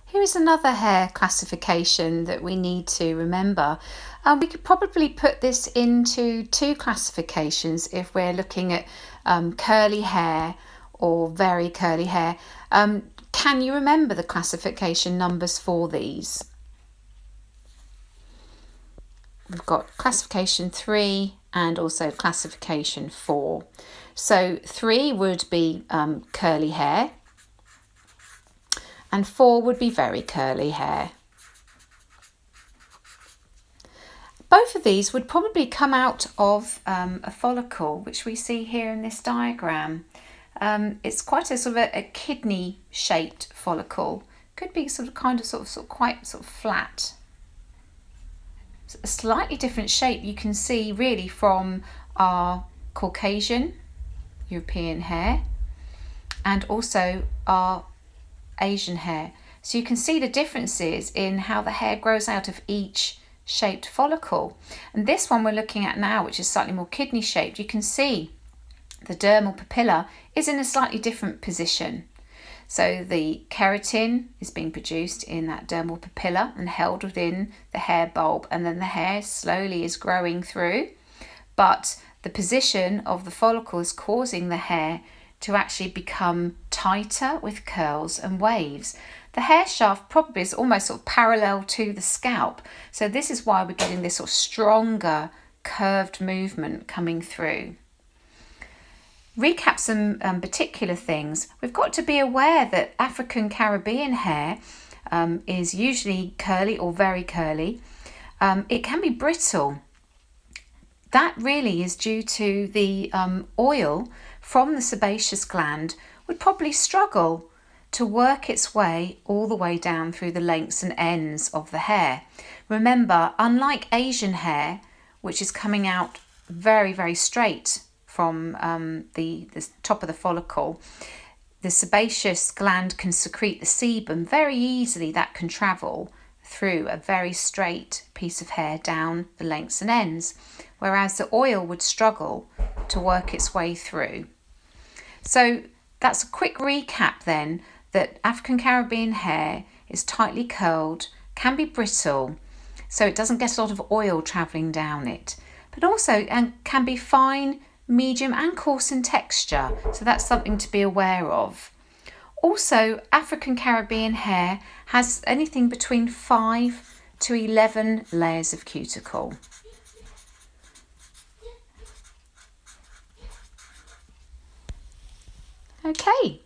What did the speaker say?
Here is another hair classification that we need to remember. We could probably put this into two classifications if we're looking at curly hair or very curly hair. Can you remember the classification numbers for these? We've got classification 3 and also classification 4. So 3 would be curly hair, and 4 would be very curly hair. Both of these would probably come out of a follicle, which we see here in this diagram. It's quite a sort of a kidney shaped follicle. Could be quite flat. It's a slightly different shape you can see really from our Caucasian European hair and also our Asian hair. So you can see the differences in how the hair grows out of each shaped follicle. And this one we're looking at now, which is slightly more kidney shaped, you can see the dermal papilla is in a slightly different position. So the keratin is being produced in that dermal papilla and held within the hair bulb, and then the hair slowly is growing through, but the position of the follicle is causing the hair to actually become tighter with curls and waves. The hair shaft probably is almost parallel to the scalp, so this is why we're getting this stronger curved movement coming through. Recap some particular things. We've got to be aware that African Caribbean hair is usually curly or very curly. It can be brittle. That really is due to the oil from the sebaceous gland would probably struggle to work its way all the way down through the lengths and ends of the hair. Remember, unlike Asian hair, which is coming out very, very straight from the top of the follicle, the sebaceous gland can secrete the sebum very easily. That can travel through a very straight piece of hair down the lengths and ends, whereas the oil would struggle to work its way through. So that's a quick recap then, that African Caribbean hair is tightly curled, can be brittle, so it doesn't get a lot of oil travelling down it, but also can be fine, medium and coarse in texture, so that's something to be aware of. Also, African Caribbean hair has anything between 5 to 11 layers of cuticle. Okay.